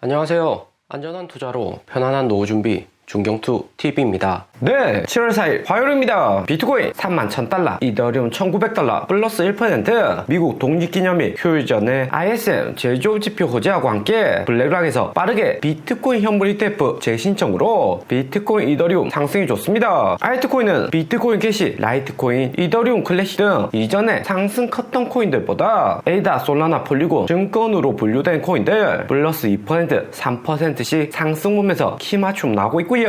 안녕하세요. 안전한 투자로 편안한 노후 준비 중경투TV입니다. 네, 7월 4일 화요일입니다. 비트코인 31,000달러, 이더리움 1,900달러, 플러스 1%, 미국 독립기념일 휴일 전에 ISM 제조지표 호재하고 함께 블랙락에서 빠르게 비트코인 현물 ETF 재신청으로 비트코인, 이더리움 상승이 좋습니다. 알트코인은 비트코인 캐시, 라이트코인, 이더리움 클래시 등 이전에 상승 컸던 코인들보다 에이다, 솔라나, 폴리곤, 증권으로 분류된 코인들 플러스 2%, 3%씩 상승 보면서 키맞춤 나오고 있고요.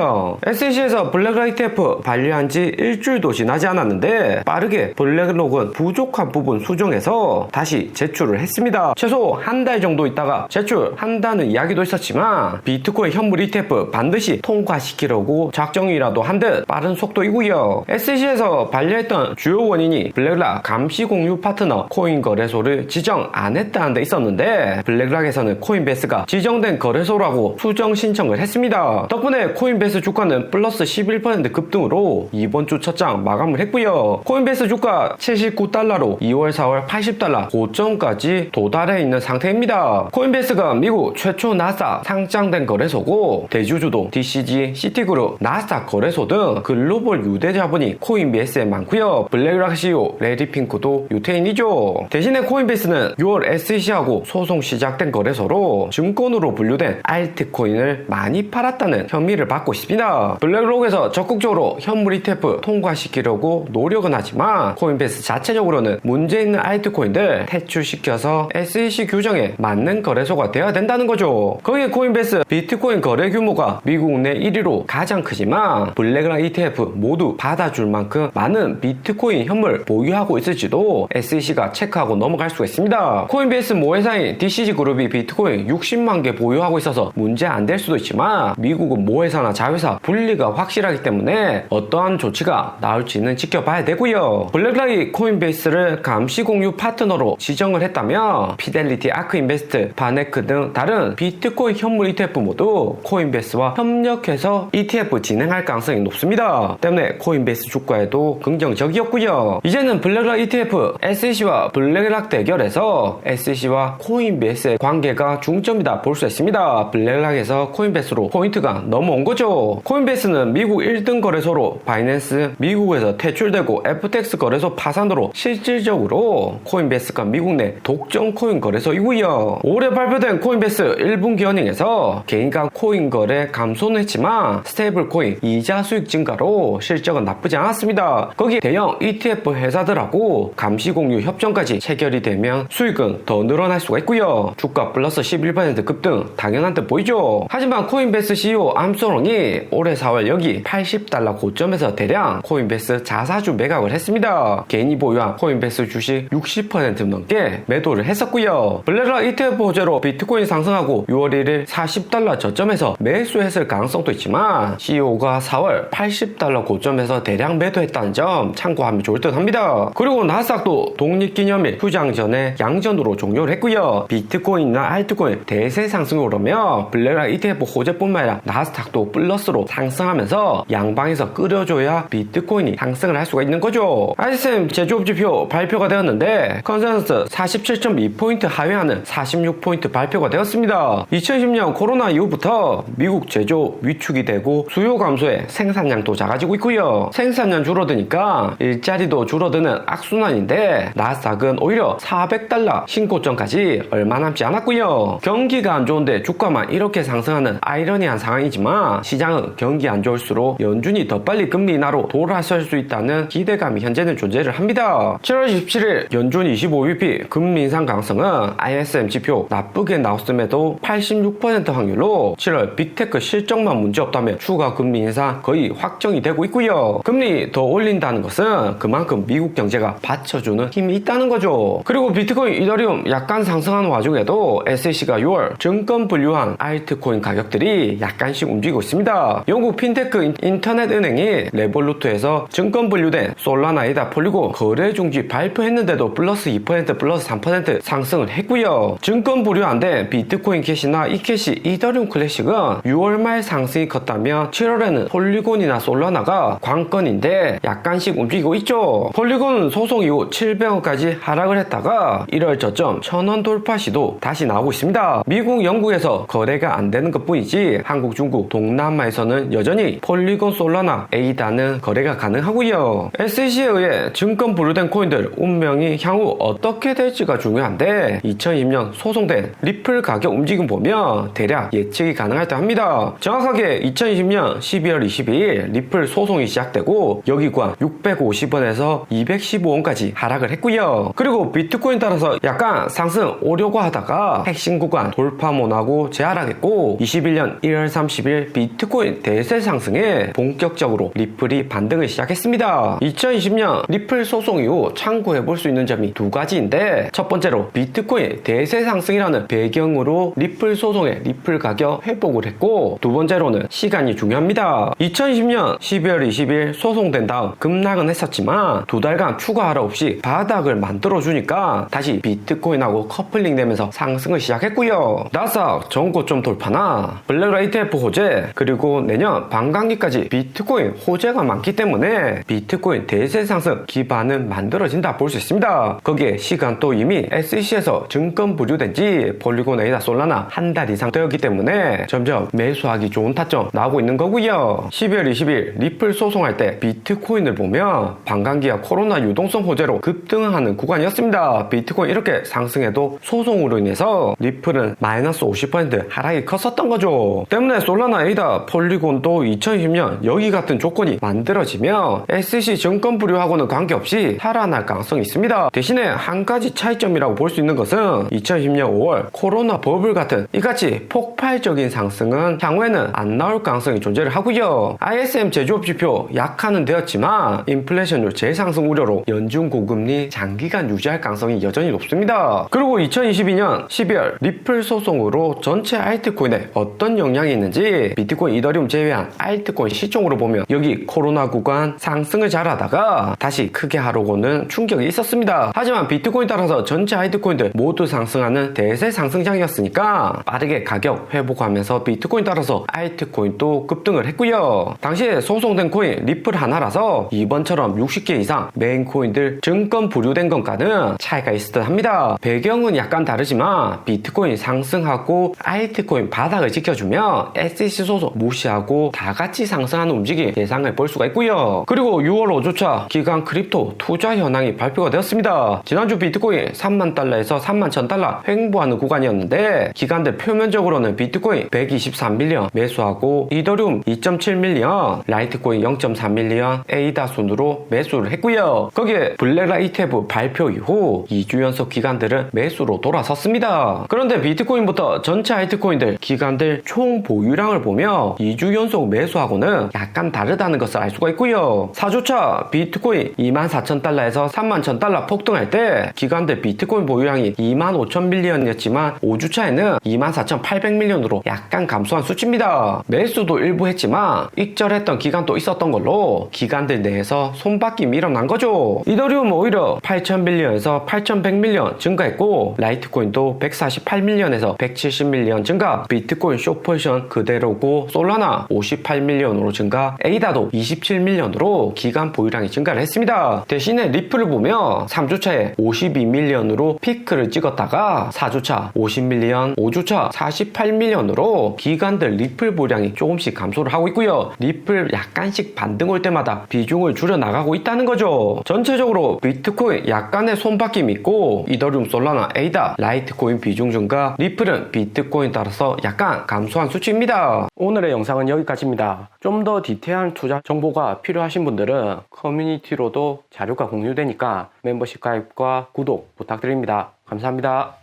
SEC에서 블랙락 ETF 반려한 지 일주일도 지나지 않았는데 빠르게 블랙록은 부족한 부분 수정해서 다시 제출을 했습니다. 최소 한 달 정도 있다가 제출한다는 이야기도 있었지만 비트코인 현물 ETF 반드시 통과시키려고 작정이라도 한 듯 빠른 속도이고요. SEC에서 반려했던 주요 원인이 블랙락 감시 공유 파트너 코인 거래소를 지정 안 했다는 데 있었는데 블랙락에서는 코인베이스가 지정된 거래소라고 수정 신청을 했습니다. 덕분에 코인베이스 주가는 플러스 11% 급등으로 이번 주 첫장 마감을 했고요. 코인베이스 주가 79달러로 2월, 4월 80달러 고점까지 도달해 있는 상태입니다. 코인베이스가 미국 최초 나스닥 상장된 거래소고 대주주도 DCG, 시티그룹, 나스닥 거래소 등 글로벌 유대 자본이 코인베이스에 많고요. 블랙락 CEO 레리 핑크도 유태인이죠. 대신에 코인베이스는 6월 SEC하고 소송 시작된 거래소로 증권으로 분류된 알트코인을 많이 팔았다는 혐의를 받고 있습니다. 블랙록에서 적극적으로 현물 ETF 통과시키려고 노력은 하지만 코인베이스 자체적으로는 문제 있는 알트코인들 퇴출시켜서 SEC 규정에 맞는 거래소가 되어야 된다는 거죠. 거기에 코인베이스 비트코인 거래 규모가 미국 내 1위로 가장 크지만 블랙락 ETF 모두 받아줄 만큼 많은 비트코인 현물 보유하고 있을지도 SEC가 체크하고 넘어갈 수가 있습니다. 코인베이스 모회사인 DCG 그룹이 비트코인 60만 개 보유하고 있어서 문제 안 될 수도 있지만 미국은 모회사나 자회사 분리가 확실하기 때문에 어떠한 조치가 나올지는 지켜봐야 되고요. 블랙락이 코인베이스를 감시 공유 파트너로 지정을 했다면 피델리티, 아크인베스트, 바네크 등 다른 비트코인 현물 ETF 모두 코인베이스와 협력해서 ETF 진행할 가능성이 높습니다. 때문에 코인베이스 주가에도 긍정적이었고요. 이제는 블랙락 ETF SEC와 블랙락 대결에서 SEC와 코인베이스의 관계가 중점이다 볼 수 있습니다. 블랙락에서 코인베이스로 포인트가 넘어온 거죠. 코인베이스는 미국 1등 거래소로 바이낸스 미국에서 퇴출되고 FTX 거래소 파산으로 실질적으로 코인베이스가 미국 내 독점 코인 거래소이고요. 올해 발표된 코인베이스 1분기 어닝에서 개인간 코인 거래 감소는 했지만 스테이블 코인 이자 수익 증가로 실적은 나쁘지 않았습니다. 거기에 대형 ETF 회사들하고 감시 공유 협정까지 체결이 되면 수익은 더 늘어날 수가 있고요. 주가 플러스 11% 급등 당연한 듯 보이죠. 하지만 코인베이스 CEO 암스트롱이 올해 4월 여기 80달러 고점에서 대량 코인베이스 자사주 매각을 했습니다. 개인이 보유한 코인베이스 주식 60% 넘게 매도를 했었고요. 블랙락 ETF 호재로 비트코인 상승하고 6월 1일 40달러 저점에서 매수했을 가능성도 있지만 CEO가 4월 80달러 고점에서 대량 매도했다는 점 참고하면 좋을 듯 합니다. 그리고 나스닥도 독립기념일 휴장 전에 양전으로 종료를 했고요. 비트코인이나 알트코인 대세 상승이 오르며 블랙락 ETF 호재뿐만 아니라 나스닥도 플러스로 상승하면서 양방에서 끌어줘야 비트코인이 상승을 할 수가 있는 거죠. ISM 제조업 지표 발표가 되었는데 컨센서스 47.2포인트 하회하는 46포인트 발표가 되었습니다. 2010년 코로나 이후부터 미국 제조업 위축이 되고 수요 감소에 생산량도 작아지고 있고요. 생산량 줄어드니까 일자리도 줄어드는 악순환인데 나스닥은 오히려 400달러 신고점까지 얼마 남지 않았고요. 경기가 안 좋은데 주가만 이렇게 상승하는 아이러니한 상황이지만 시장은 경기 안 좋을수록 연준이 더 빨리 금리 인하로 돌아설 수 있다는 기대감이 현재는 존재를 합니다. 7월 27일 연준 25bp 금리 인상 가능성은 ISM 지표 나쁘게 나왔음에도 86% 확률로 7월 빅테크 실적만 문제없다면 추가 금리 인상 거의 확정이 되고 있고요. 금리 더 올린다는 것은 그만큼 미국 경제가 받쳐주는 힘이 있다는 거죠. 그리고 비트코인, 이더리움 약간 상승하는 와중에도 SEC가 6월 증권 분류한 알트코인 가격들이 약간씩 움직이고 있습니다. 있습니다. 영국 핀테크 인터넷 은행이 레볼루트에서 증권 분류된 솔라나, 에이다, 폴리곤 거래 중지 발표했는데도 플러스 2% 플러스 3% 상승을 했고요. 증권 분류 안 된 비트코인 캐시나 이캐시, 이더리움 클래식은 6월 말 상승이 컸다면 7월에는 폴리곤이나 솔라나가 관건인데 약간씩 움직이고 있죠. 폴리곤은 소송 이후 700원까지 하락을 했다가 1월 저점 1000원 돌파 시도 다시 나오고 있습니다. 미국, 영국에서 거래가 안 되는 것 뿐이지 한국, 중국, 동남아에서는 여전히 폴리곤, 솔라나, 에이다는 거래가 가능하고요. SEC에 의해 증권 분류된 코인들 운명이 향후 어떻게 될지가 중요한데 2020년 소송된 리플 가격 움직임 보면 대략 예측이 가능할 듯 합니다. 정확하게 2020년 12월 22일 리플 소송이 시작되고 여기 구간 650원에서 215원까지 하락을 했고요. 그리고 비트코인 따라서 약간 상승 오려고 하다가 핵심 구간 돌파 못하고 재하락했고 21년 1월 30일 비트코인 대세 상승에 본격적으로 리플이 반등을 시작했습니다. 2020년 리플 소송 이후 참고해볼 수 있는 점이 두 가지인데 첫 번째로 비트코인 대세 상승이라는 배경으로 리플 소송의 리플 가격 회복을 했고 두 번째로는 시간이 중요합니다. 2020년 12월 20일 소송된 다음 급락은 했었지만 두 달간 추가 하락 없이 바닥을 만들어주니까 다시 비트코인하고 커플링 되면서 상승을 시작했고요. 나스닥 전고점 돌파나 블랙락 ETF 호재 그리고 내년 반감기까지 비트코인 호재가 많기 때문에 비트코인 대세 상승 기반은 만들어진다 볼 수 있습니다. 거기에 시간도 이미 SEC에서 증권 분류된 지 폴리곤, 에이다, 솔라나 한 달 이상 되었기 때문에 점점 매수하기 좋은 타점 나오고 있는 거고요. 12월 20일 리플 소송할 때 비트코인을 보면 반감기와 코로나 유동성 호재로 급등하는 구간이었습니다. 비트코인 이렇게 상승해도 소송으로 인해서 리플은 마이너스 50% 하락이 컸었던 거죠. 때문에 솔라나, 에이다, 폴리곤도 2020년 여기 같은 조건이 만들어지면 SEC 증권 분류하고는 관계없이 살아날 가능성이 있습니다. 대신에 한 가지 차이점이라고 볼 수 있는 것은 2010년 5월 코로나 버블 같은 이같이 폭발적인 상승은 향후에는 안 나올 가능성이 존재를 하고요. ISM 제조업 지표 약화는 되었지만 인플레이션율 재상승 우려로 연준 고금리 장기간 유지할 가능성이 여전히 높습니다. 그리고 2022년 12월 리플 소송으로 전체 알트코인에 어떤 영향이 있는지 비트코인, 이더리움 제외한 알트코인 시총으로 보면 여기 코로나 구간 상승을 잘하다가 다시 크게 하락오는 충격이 있었습니다. 하지만 비트코인 따라서 전체 알트코인들 모두 상승하는 대세 상승장이었으니까 빠르게 가격 회복하면서 비트코인 따라서 알트코인도 급등을 했고요. 당시에 소송된 코인 리플 하나라서 이번처럼 60개 이상 메인 코인들 증권 분류된 것과는 차이가 있을 듯 합니다. 배경은 약간 다르지만 비트코인 상승하고 알트코인 바닥을 지켜주면 SEC 소송 무시하고 다같이 상승하는 움직임 예상을 볼 수가 있고요. 그리고 6월 5주차 기간 크립토 투자 현황이 발표가 되었습니다. 지난주 비트코인 3만 달러에서 3만 1000달러 횡보하는 구간이었는데 기간대 표면적으로는 비트코인 123밀리언 매수하고 이더리움 2.7밀리언, 라이트코인 0.3밀리언, 에이다 순으로 매수를 했고요. 거기에 블랙락 ETF 발표 이후 2주 연속 기간들은 매수로 돌아섰습니다. 그런데 비트코인부터 전체 알트코인들 기간들 총 보유량을 보며 2주 연속 매수하고는 약간 다르다는 것을 알 수가 있고요. 4주차 비트코인 24,000달러에서 31,000달러 폭등할 때 기간대 비트코인 보유량이 25,000밀리언이었지만 5주차에는 24,800밀리언으로 약간 감소한 수치입니다. 매수도 일부 했지만 익절했던 기간도 있었던 걸로 기간들 내에서 손바퀴 밀어난 거죠. 이더리움 오히려 8,000밀리언에서 8,100밀리언 증가했고 라이트코인도 148밀리언에서 170밀리언 증가, 비트코인 숏포지션 그대로고 솔라나 58밀리언으로 증가, 에이다도 27밀리언으로 기간 보유량이 증가를 했습니다. 대신에 리플을 보면 3주차에 52밀리언으로 피크를 찍었다가 4주차 50밀리언, 5주차 48밀리언으로 기간들 리플 보유량이 조금씩 감소를 하고 있고요. 리플 약간씩 반등 올 때마다 비중을 줄여 나가고 있다는 거죠. 전체적으로 비트코인 약간의 손바뀜이 있고 이더리움, 솔라나, 에이다, 라이트코인 비중 증가, 리플은 비트코인 따라서 약간 감소한 수치입니다. 오늘의 영상은 여기까지입니다. 좀 더 디테일한 투자 정보가 필요하신 분들은 커뮤니티로도 자료가 공유되니까 멤버십 가입과 구독 부탁드립니다. 감사합니다.